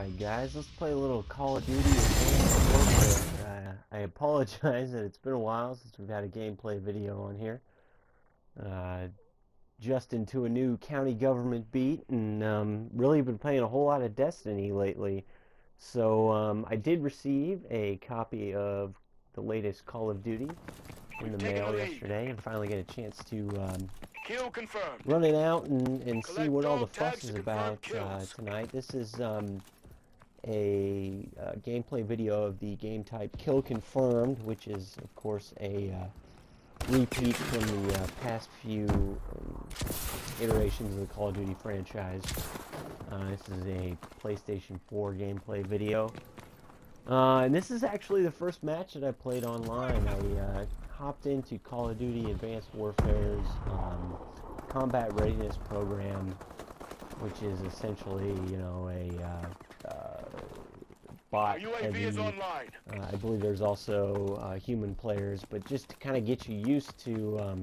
Alright guys, let's play a little Call of Duty Advanced Warfare. I apologize that it's been a while since we've had a gameplay video on here. Just into a new county government beat, and really been playing a whole lot of Destiny lately. So I did receive a copy of the latest Call of Duty in the mail yesterday, and finally get a chance to Kill confirmed. run it out and see what all the dog fuss tags is to about confirm kills. tonight. This is a gameplay video of the game type Kill Confirmed, which is of course a repeat from the past few iterations of the Call of Duty franchise. This is a PlayStation 4 gameplay video. And this is actually the first match that I played online. I hopped into Call of Duty Advanced Warfare's combat readiness program, which is essentially, you know, a bot UAV is online. I believe there's also human players, but just to kind of get you used to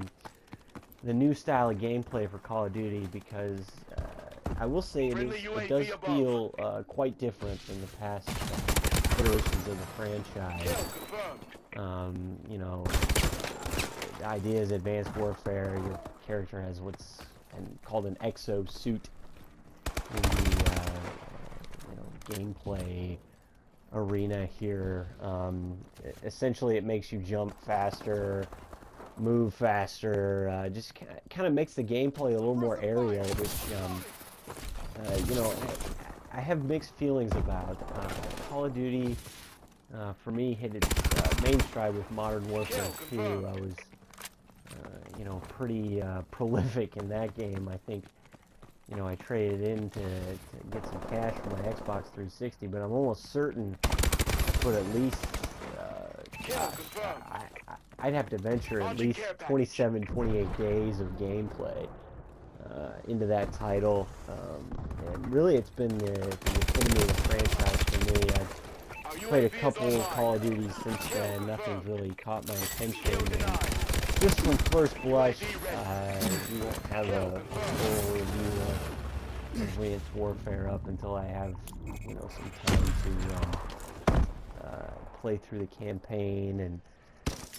the new style of gameplay for Call of Duty, because I will say it does feel quite different than the past iterations of the franchise. You know, the idea is Advanced Warfare, your character has what's called an exosuit in the you know, gameplay arena here. Essentially it makes you jump faster, move faster, just kind of makes the gameplay a little more aerial, which you know, I have mixed feelings about. Call of Duty for me hit its main stride with Modern Warfare 2. I was you know, pretty prolific in that game. I think, you know, I traded in to get some cash for my Xbox 360, but I'm almost certain for at least I'd have to venture at least 27, 28 days of gameplay into that title. And really it's been the epitome of the franchise for me. I've played a couple Call of Duties since then. Nothing's really caught my attention. And just from first blush, we won't have a full review of Advanced Warfare up until I have, you know, some time to play through the campaign and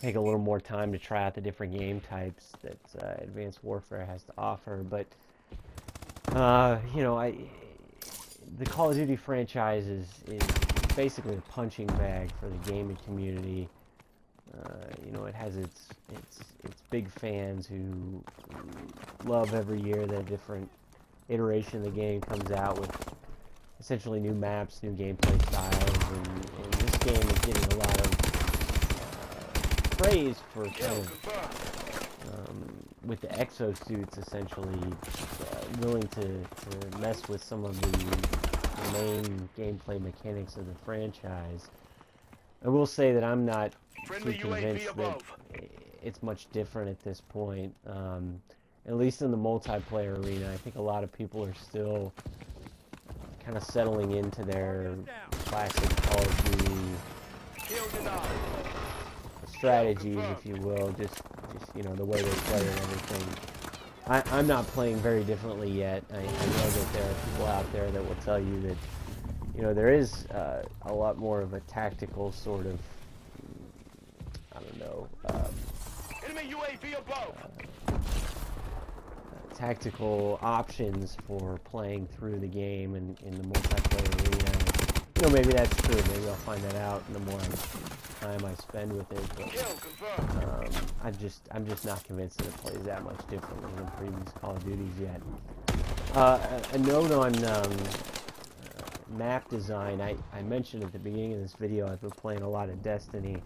take a little more time to try out the different game types that Advanced Warfare has to offer. But you know, the Call of Duty franchise is basically a punching bag for the gaming community. You know, it has its big fans who love every year that a different iteration of the game comes out with essentially new maps, new gameplay styles, and this game is getting a lot of praise for kind of with the exosuits essentially willing to mess with some of the main gameplay mechanics of the franchise. I will say that I'm not too convinced that it's much different at this point. At least in the multiplayer arena, I think a lot of people are still kind of settling into their classic Call of Duty strategies, if you will, just you know, the way they play and everything. I'm not playing very differently yet. I know that there are people out there that will tell you that, you know, there is a lot more of a tactical sort of, I don't know, enemy UAV above. Tactical options for playing through the game and in the multiplayer arena. You know, maybe that's true. Maybe I'll find that out the more time I spend with it. But I'm just not convinced that it plays that much differently than previous Call of Duties yet. A note on map design. I mentioned at the beginning of this video I've been playing a lot of Destiny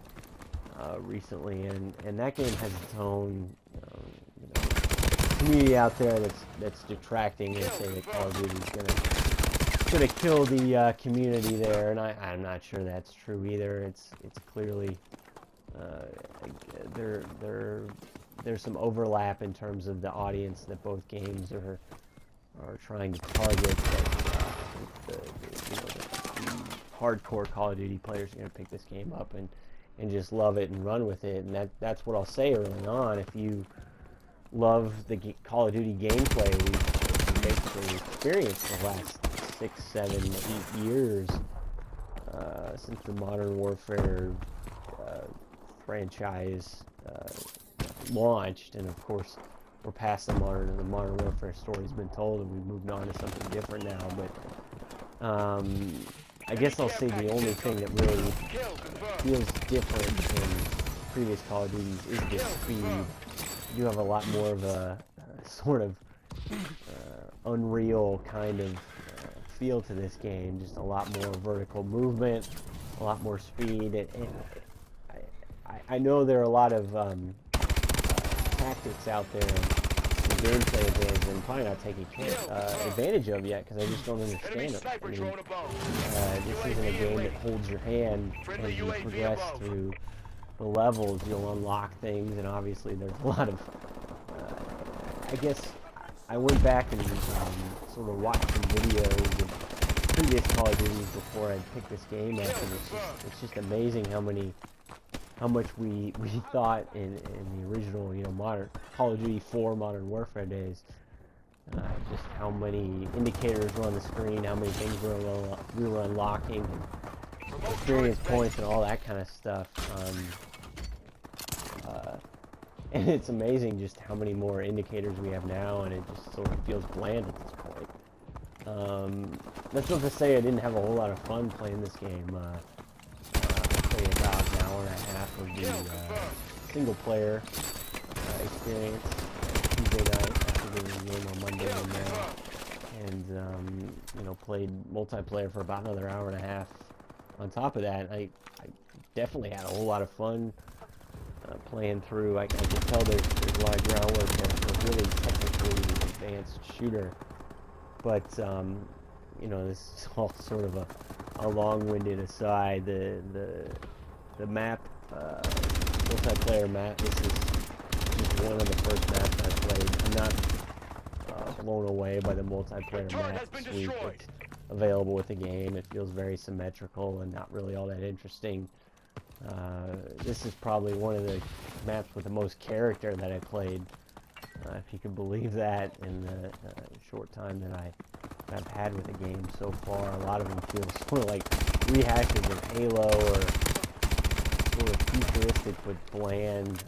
recently, and that game has its own you know, community out there that's detracting and saying that Call of Duty is gonna kill the community there, and I'm not sure that's true either. It's clearly there's some overlap in terms of the audience that both games are trying to target. But, you know, the hardcore Call of Duty players are gonna pick this game up and just love it and run with it, and that's what I'll say early on. If you love the Call of Duty gameplay we've basically experienced the last 6, 7, 8 years since the Modern Warfare franchise launched, and of course we're past the Modern Warfare story's been told, and we've moved on to something different now. But I guess I'll say the only thing that really feels different in previous Call of Duties is the speed. You have a lot more of a sort of Unreal kind of feel to this game. Just a lot more vertical movement, a lot more speed. I know there are a lot of tactics out there and gameplay advantage I'm probably not taking advantage of yet because I just don't understand it. I mean, this isn't a game that holds your hand as you progress through the levels. You'll unlock things, and obviously there's a lot of I guess I went back and sort of watched some videos of previous Call of Duties before I picked this game up, and it's just amazing how much we thought in the original, you know, modern Call of Duty 4 Modern Warfare days, just how many indicators were on the screen, how many things we were unlocking, experience points, and all that kind of stuff. And it's amazing just how many more indicators we have now, and it just sort of feels bland at this point. That's not to say I didn't have a whole lot of fun playing this game. I played about an hour and a half of the single-player experience Tuesday night after the game on Monday, and you know, played multiplayer for about another hour and a half. On top of that, I definitely had a whole lot of fun playing through. I can tell there's a lot of groundwork there for a really technically advanced shooter, but you know, this is all sort of a long-winded aside. The map, multiplayer map, this is just one of the first maps I played. I'm not blown away by the multiplayer map suite that's available with the game. It feels very symmetrical and not really all that interesting. This is probably one of the maps with the most character that I played, if you can believe that, in the short time that I've had with the game so far. A lot of them feel sort of like rehashes of Halo, or sort of futuristic but bland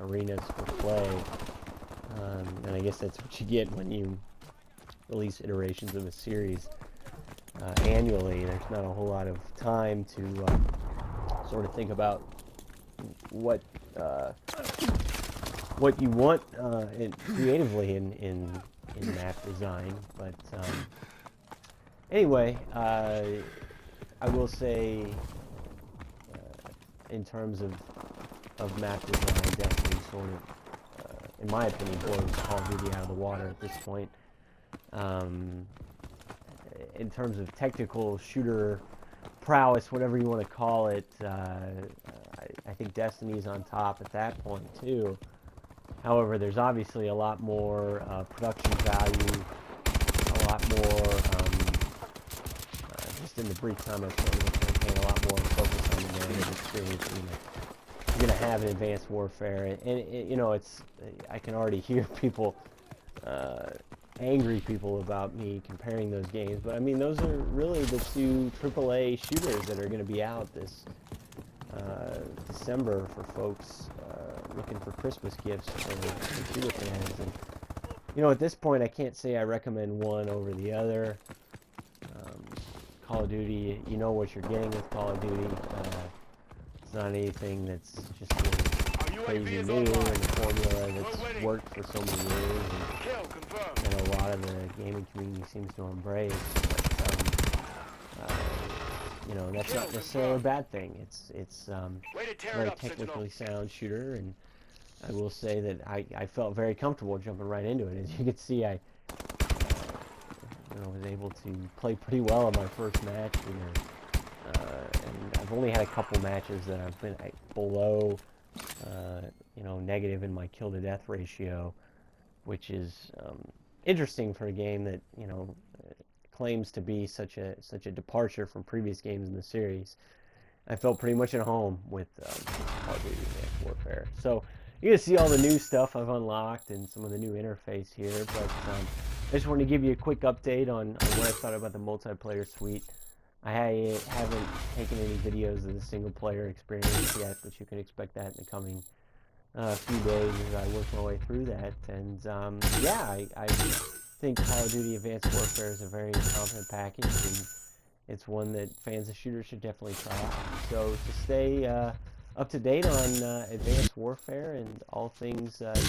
arenas for play. And I guess that's what you get when you release iterations of a series annually. There's not a whole lot of time to sort of think about what you want creatively in map design. But anyway, I will say, in terms of map design, Destiny sort of, in my opinion, blows Call of Duty out of the water at this point. In terms of technical shooter prowess, whatever you want to call it, I think Destiny's on top at that point too. However, there's obviously a lot more production value, a lot more, just in the brief time I spent with the campaign, a lot more focus on the narrative experience you're going to have in Advanced Warfare. And you know, I can already hear people, angry people, about me comparing those games, but I mean, those are really the two AAA shooters that are going to be out this December for folks looking for Christmas gifts for shooter fans. And you know, at this point, I can't say I recommend one over the other. Call of Duty, you know what you're getting with Call of Duty. It's not anything that's just crazy new in the formula that's worked for so many years, and a lot of the gaming community seems to embrace. But, you know, that's not necessarily a bad thing. It's a very technically sound shooter, and I will say that I felt very comfortable jumping right into it. As you can see, I was able to play pretty well in my first match, and I've only had a couple matches that I've been below, you know, negative in my kill to death ratio, which is interesting for a game that, you know, claims to be such a departure from previous games in the series. I felt pretty much at home with Call of Duty Advanced Warfare. So you're gonna see all the new stuff I've unlocked and some of the new interface here, but I just wanted to give you a quick update on what I thought about the multiplayer suite. I haven't taken any videos of the single player experience yet, but you can expect that in the coming few days as I work my way through that. And yeah, I think Call of Duty Advanced Warfare is a very competent package, and it's one that fans of shooters should definitely try out. So to stay up to date on Advanced Warfare and all things gaming,